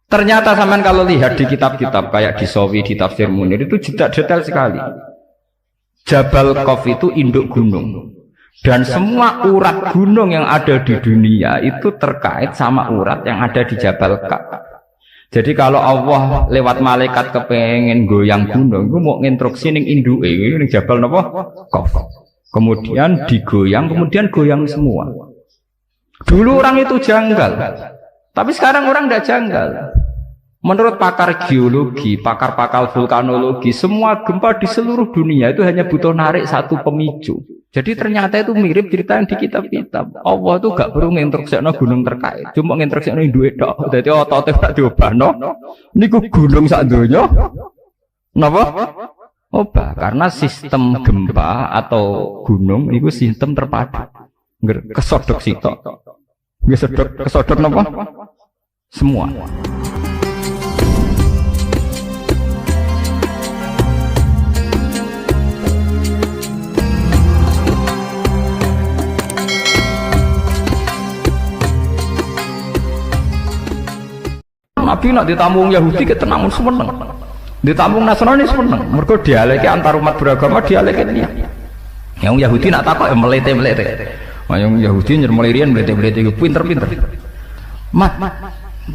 Ternyata sampean kalau lihat di kitab-kitab kayak di Sawi, di Tafsir Munir itu detail sekali. Jabal Qaf itu induk gunung. Dan semua urat gunung yang ada di dunia itu terkait sama urat yang ada di Jabal Qaf. Jadi kalau Allah lewat malaikat kepengen goyang gunung, itu mau nginstruksi ning induke ning Jabal napa? Qaf. Kemudian digoyang, kemudian goyang semua. Dulu orang itu janggal. Tapi sekarang orang tidak janggal. Menurut pakar geologi, pakar-pakar vulkanologi, semua gempa di seluruh dunia itu hanya butuh narik satu pemicu. Jadi ternyata itu mirip cerita yang di kitab-kitab. Allah itu gak perlu nginstruksikno gunung terkait, cuma nginstruksikno duit tok. Dadi otote gak diobahno. Niku gunung sak donya. Napa? Obah, karena sistem gempa atau gunung itu sistem terpadu. Kesodok sitok. Kesodok napa? Semua. Nabi nak ditampung Yahudi ketenangan seneng, ditampung Nasrani seneng. Mergo dialeke antar umat beragama dialeke dia. Yang Yahudi nak takok melete-melete. Yang Yahudi nyermelirian melete-melete itu pinter-pinter. Mat,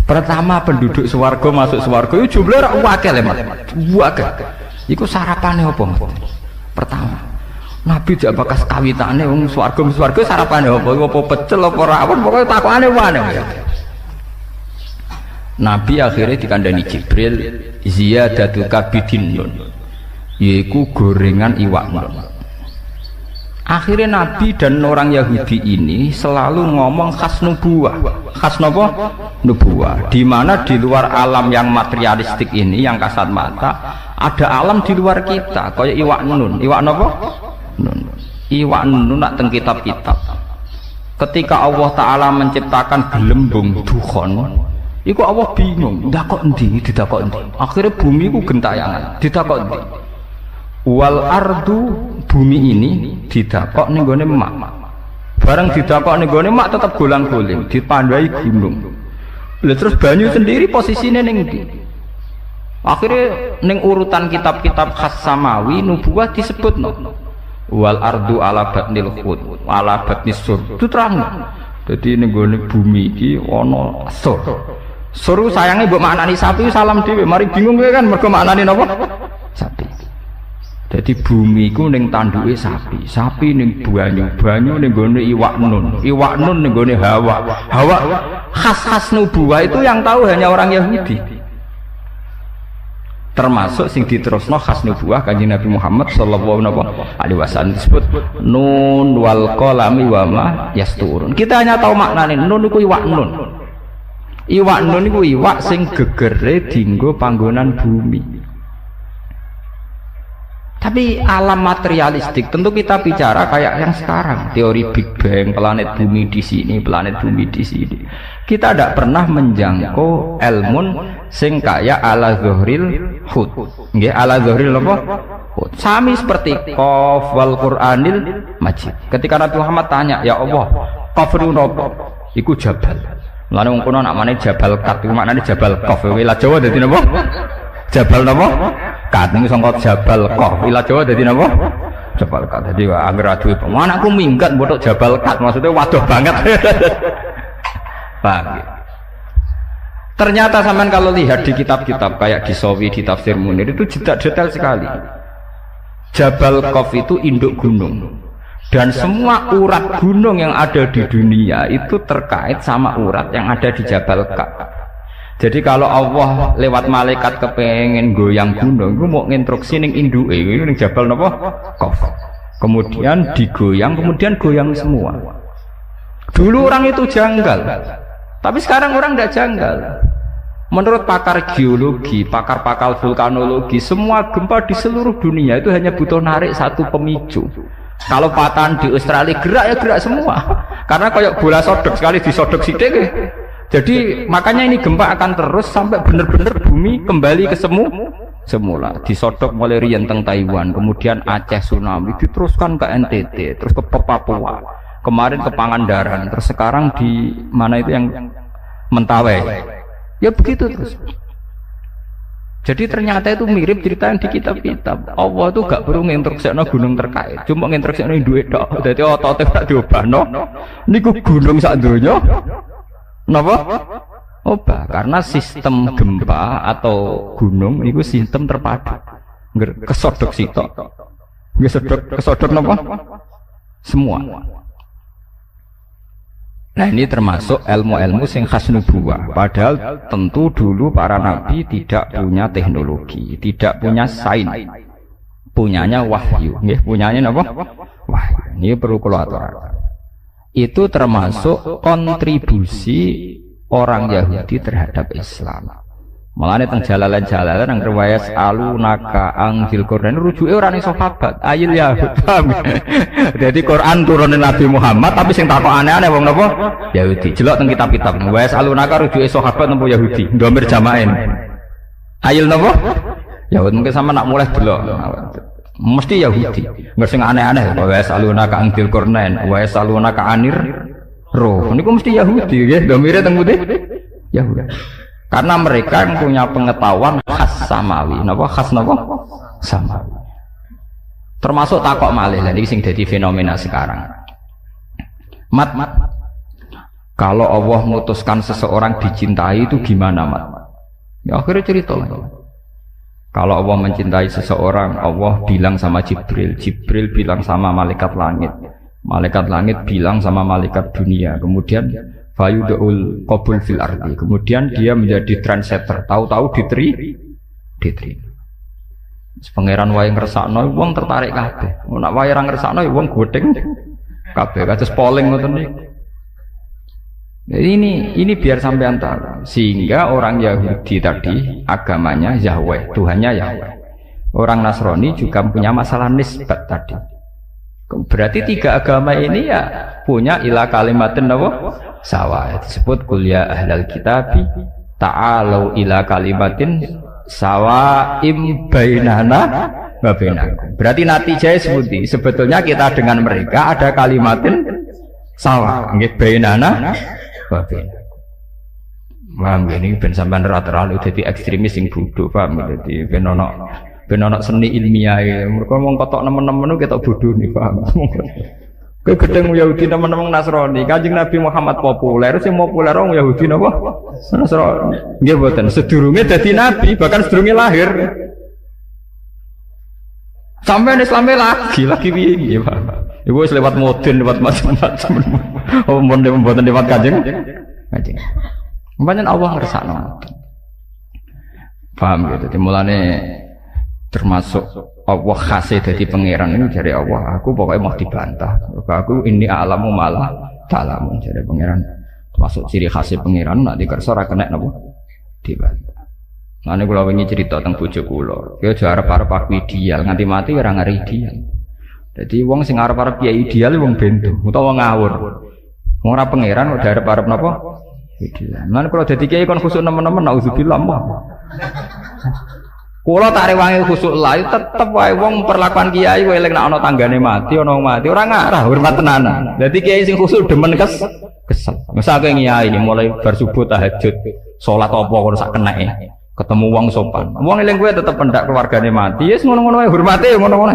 pertama penduduk swarga masuk swarga itu jumlah wakil mat. Wakil. Iku sarapane apa? Pertama. Nabi jak bakas kawitane wong swarga sarapane apa? Apa pecel apa rawon pokoke takokane wae. Nabi akhirnya dikandani Jibril ziyadatul kabidin nun, yaitu gorengan iwak nun. Akhirnya Nabi dan orang Yahudi ini selalu ngomong khas nubuwah. Khas apa? Nubuwah. Di mana di luar alam yang materialistik ini, yang kasat mata, ada alam di luar kita, kayak iwak nun. Iwak apa? Nun. Iwak nun nak teng kitab-kitab. Ketika Allah Ta'ala menciptakan gelembung dukhon, iku Allah bingung, dakok endi, didakok endi. Akhirnya bumi ku gentayangan, didakok endi. Wal ardu, bumi ini didakok ning gone mak. Bareng didakok ning gone mak tetap golang-goling, dipandai gunung. Lah terus banyu sendiri posisine ning ndi? Akhirnya ning urutan kitab-kitab khas samawi nubuwah disebutno. Wal ardu ala batnil khut, ala batnis sur. Itu terang. Jadi ning gone bumi iki ana sur. Suruh sayangnya buat maknani sapi salam dewe, mari bingung kan mergo maknani napa? Sapi. Jadi bumi ku ning tanduke sapi, sapi ning banyu, banyu ning gone iwak nun ning gone hawa. Hawa khas-khas nubuwah itu yang tahu hanya orang Yahudi. Termasuk sing diterusno khas nubuwah Kanjeng Nabi Muhammad sallallahu alaihi wasallam disebut nun wal qalami wa ma yasturun. Kita hanya tahu maknane nun iku iwak nun. Iwak nun iku iwak sing gegere dinggo panggonan bumi. Tapi alam materialistik tentu kita bicara kayak yang sekarang, teori Big Bang, planet bumi di sini, planet bumi di sini. Kita tidak pernah menjangkau ilmun sing kayak ala zuhril hud. Nggih, ala zuhril apa? Hud. Sami seperti Qaf wal Qur'anil Majid. Ketika Nabi Muhammad tanya, "Ya Allah, Qaf itu apa?" Iku jabal. Lalu wong kono nak mane Jabal Qaf, iku maknane Jabal Qaf. Wilayah Jawa dadi napa? Jabal napa? Qaf niku sangka Jabal Qaf. Wilayah Jawa dadi napa? Jabal Qaf. Dadi anggere aduh anakku minggat botok Jabal Qaf, maksudnya waduh banget. Paham ya? Ternyata sampean kalau lihat di kitab-kitab kayak di Sawi, di Tafsir Munir itu detail sekali. Jabal Qaf itu induk gunung. Dan semua urat gunung yang ada di dunia itu terkait sama urat yang ada di Jabal Qaf. Jadi kalau Allah lewat malaikat kepengen goyang gunung, itu mau nginstruksi ning induke ning Jabal napa? Qaf. Kemudian digoyang, kemudian goyang semua. Dulu orang itu janggal. Tapi sekarang orang tidak janggal. Menurut pakar geologi, pakar-pakar vulkanologi, semua gempa di seluruh dunia itu hanya butuh narik satu pemicu. Kalau patahan di Australia gerak ya gerak semua, karena kayak bola sodok sekali disodok sidik. Jadi makanya ini gempa akan terus sampai benar-benar bumi kembali ke semula. Disodok mulai riyen teng Taiwan, kemudian Aceh tsunami, diteruskan ke NTT, terus ke Papua, kemarin ke Pangandaran, terus sekarang di mana itu yang Mentawai. Ya begitu terus. Jadi ternyata itu mirip cerita yang di kitab-kitab. Allah itu gak perlu ngintersekno gunung terkait, cuma ngintersekno duit tok. Dadi otote ora diobahno. Niku gunung sak donya. Napa? Obah, karena sistem gempa atau gunung itu sistem terpadu. Kesodok sitok. Kesodok napa? Semua. Nah ini termasuk ilmu-ilmu sing khas nubuwah. Padahal tentu dulu para nabi tidak punya teknologi, tidak punya sains, punyanya wahyu. Punyanya apa? Wahyu. Ini perlu kula aturaken. Itu termasuk kontribusi orang Yahudi terhadap Islam. Mulane teng jalalan-jalalan nang riwayat alunaka angzil Quran rujuke ora ning sahabat, ayil Yahud. Jadi Quran turunin Nabi Muhammad tapi sing takok aneh-aneh wong napa? Yahudi. Jelok teng kitab-kitab. Riwayat alunaka rujuke sahabat napa Yahudi? Ndomir jamaen. Ayil napa? Yahud mungkin sama nak mulai delok. Mesti Yahudi. Enggak sing aneh-aneh. Riwayat alunaka angzil Quran, riwayat alunaka anir roh. Niku mesti Yahudi nggih. Ndomire teng putih Yahudi. Karena mereka yang punya pengetahuan khas samawi, napa khas napa samawi. Termasuk takok malih lan iki sing dadi fenomena sekarang. Mat, kalau Allah memutuskan seseorang dicintai itu gimana, Mat? Ya akhirnya cerita lagi. Kalau Allah mencintai seseorang, Allah bilang sama Jibril, Jibril bilang sama malaikat langit bilang sama malaikat dunia, kemudian fayudul qabul fil ardi, kemudian dia menjadi trendsetter, tahu-tahu diterima. Pangeran wae ngersakno wong tertarik kabeh. Nek wae ora ngersakno wong godheng kabeh kados polling ngoten niku. Ini biar sampean tahu, sehingga orang Yahudi tadi agamanya Yahweh, Tuhannya Yahweh. Orang Nasrani juga punya masalah nisbat tadi. Berarti tiga agama ini ya punya ila kalimatin apa? Sawa. Disebut kuliah ahlal kitabi ta'alau ila kalimatin sawaim bainana wa bainakum. Berarti natijahnya seperti sebetulnya kita dengan mereka ada kalimatin sawa. Nggih bainana wa bainakum. Paham ini ben sampean ora terlalu dadi ekstremis sing bodho, paham dadi ben ono seni ilmiah. Mereka wong kotok nemen-nemen ketok bodoh nih, paham. Kowe gedeng Yahudi teman-teman Nasrani, Kanjeng Nabi Muhammad populer, sing populer wong Yahudi napa? Nasrani. Nggih mboten, sedurunge dadi nabi, bahkan sedurunge lahir. Sampai Islamnya lagi piye nggih, Pak. Iku wis lewat modern, lewat macam-macam. Oh, mboten lewat Kanjeng. Pancen Allah ngersakno. Paham gitu. Dimulane termasuk Allah khasih dari pangeran ini dari Allah. Aku pokoknya mau dibantah. Aku ini alamu malah ta'lamun dari pangeran. Termasuk ciri khasih pangeran nak dikersa ora kena napa dibantah. Mane kula wingi cerita tentang bojo kula. Ki aja arep-arep aku ideal, nganti mati ora ngari ideal. Dadi wong sing arep-arep kiai ideal wong bento utawa ngawur. Wong ora pangeran kok arep-arep napa? Ideal. Mane kula dadi kiai kon khusuk nemen-nemen auzubillah. Kula tak rewangi khusuk lae tetep wae wong perlakuan kiai kowe eling nek ana tanggane mati ana wong mati ora ngarah hormat tenanan. Dadi kiai sing khusuk demen kesel. Mesake kiai mulai bar subuh tahajud, salat apa kok sak keneke. Ketemu wong sopan. Wong eling kowe tetep pendak keluargane mati, wis ngono-ngono wae hormate ya ngono-ngono.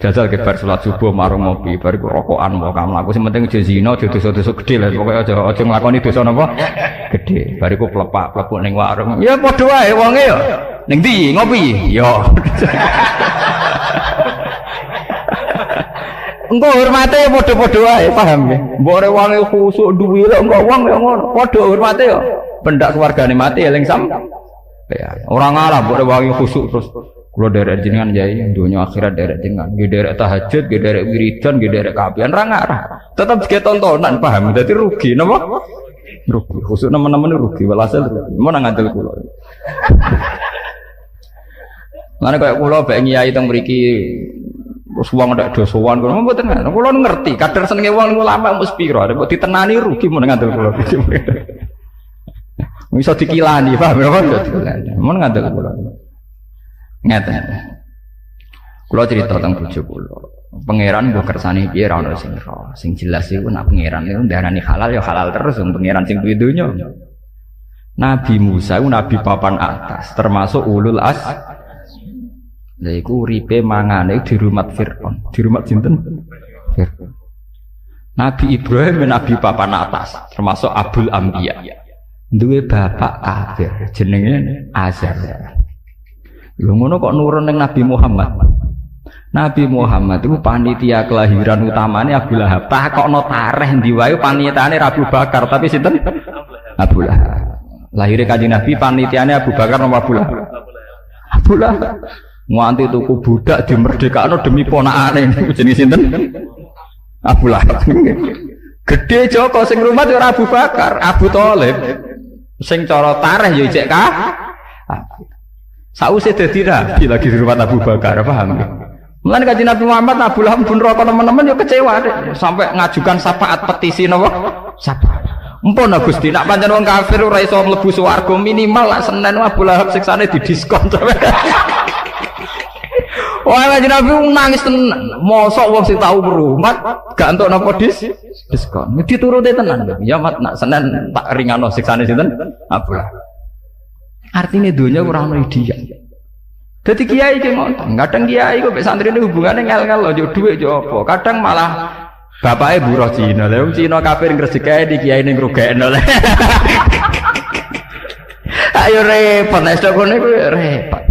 Jajal ke bar salat subuh marung ngopi, bar iku rokokan wae kamlaku sing penting aja zina, aja dosa-dosa gedhe lho. Pokoke aja nglakoni dosa napa? Gedhe. Bar iku plepak-plepuk ning warung. Ya padha wae wonge ya. Ning ndi ngopi? Yo. Engko hormate ya padha-padha wae, paham nggih? Mbok ora wong khusuk duwe lho engko wong ya ngono. Padha hormate ya. Pendak keluargane mati eling sam. Ya, ora ngalah mbok ora wong khusuk terus kula derek jenengan yai dunya akhirat derek jenengan. Nggih derek tahajud, nggih derek wiridan, nggih derek kapian ora ngarah. Tetep ge tontonan, paham? Dadi rugi napa? Rugi. Khusuk nemen-nemen rugi, walhasil rugi. Mun ngandel kula. Mana kayak kula bae nyai teng mriki terus wong ndak dosowan kula mboten kula ngerti kadar senenge wong niku lama mesti pira kok ditenani rugi mun ngandel kula. Bisa dikilani, paham ya Pak? Dikilani. Mun ngandel kula. Ngeten. Kula cerita tentang bojo kula. Pangeran mbok kersane piye ra ono sing ro. Sing jelas iku nek pangeran niku ndarani halal ya halal terus wong pangeran sing duwe donya. Nabi Musa itu nabi papan atas, termasuk ulul as. Lha iku uripe mangane di rumah Fir'aun. Di rumah sinten? Fir'aun. Nabi Ibrahim nabi papan atas, termasuk Abul Anbiya. Duwe bapak kafir jenenge Azar. Lho ngono kok nurun ning Nabi Muhammad. Nabi Muhammad itu panitia kelahiran utamanya Abu Lahab. Takokno tareh ndi wae panitiane Abu Bakar, tapi sinten? Abu Lahab. Lahirnya Kanjeng Nabi panitiane Abu Bakar nomor Abu Lahab. Abu Lahab nganti tuku budak dimerdekakno demi ponakane niku jenenge sinten? Abu Lahab. Gede Joko sing rumah ora Abu Bakar, Abu Thalib. Sing cara tareh ya cek ka. Sausé dadi nabi lagi di rumah Abu Bakar, paham? Mulane Kanjeng Nabi Muhammad Abu Lahab pun rokok teman-teman yo kecewa deh. Sampai ngajukan syafaat petisi napa? Syafaat. Mpun Gusti, nak pancen wong kafir ora iso mlebu swarga minimal lak Senin Abu Lahab siksane didiskon. Wah, Kanjeng Nabi nangis tenan. Mosok wong sing tau berumat gak entuk napa diskon. Dituruti tenan. Ya mat nak Senin tak ringano siksane sinten? Abu Lahab. Artinya dunia ora ono ideal. Dadi kiai ki ngoten. Kadang kiai kok mek santri ini hubungane ngel-ngel yo dhuwit yo apa. Kadang malah bapake buruh Cina. Lah wong Cina kafir ngrezekake di kiai ning ngrugekno. Ayo repot nek kok niku repot.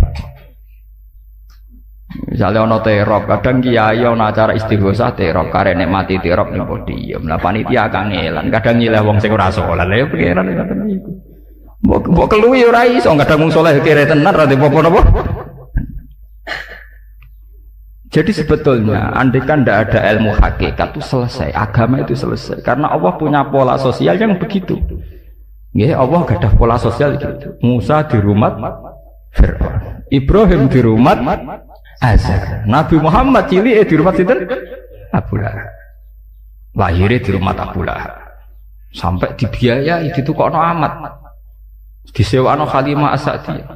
Misalnya ono terop, kadang kiai ono acara istighosah terop, karene mati terop ning podium. Lah panitia kangelan, kadang nyileh wong sing ora saleh. Lha pikiran ngoten niku. Mbok keluwi ora iso, kadang wong saleh kere tenan ra apa napa. Jadi sebetulnya andaikan tidak ada ilmu hakikat itu selesai, agama itu selesai. Karena Allah punya pola sosial yang begitu. Ya, Allah gak ada pola sosial gitu. Musa di rumah Fir'aun, Ibrahim di rumah Azar, Nabi Muhammad cilik di rumah sinten? Abu Lahab. Lahirnya di rumah Abu Lahab. Sampai dibiayai ditukokno amat. Disewano Halimah As-Sa'diyah.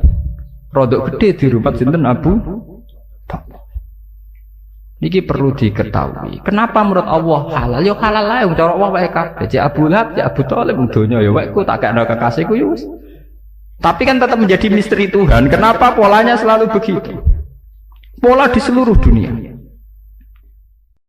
Rodok gede di rumah sinten Abu. Niki perlu diketahui. Kenapa menurut Allah halal? Ya halal lah. Cara Allah wae kabeh. Cek Abu Lahab, cek Abu Thalib donya ya wae ku tak kena kekasihku ya wis. Tapi kan tetap menjadi misteri Tuhan. Kenapa polanya selalu begitu? Pola di seluruh dunia.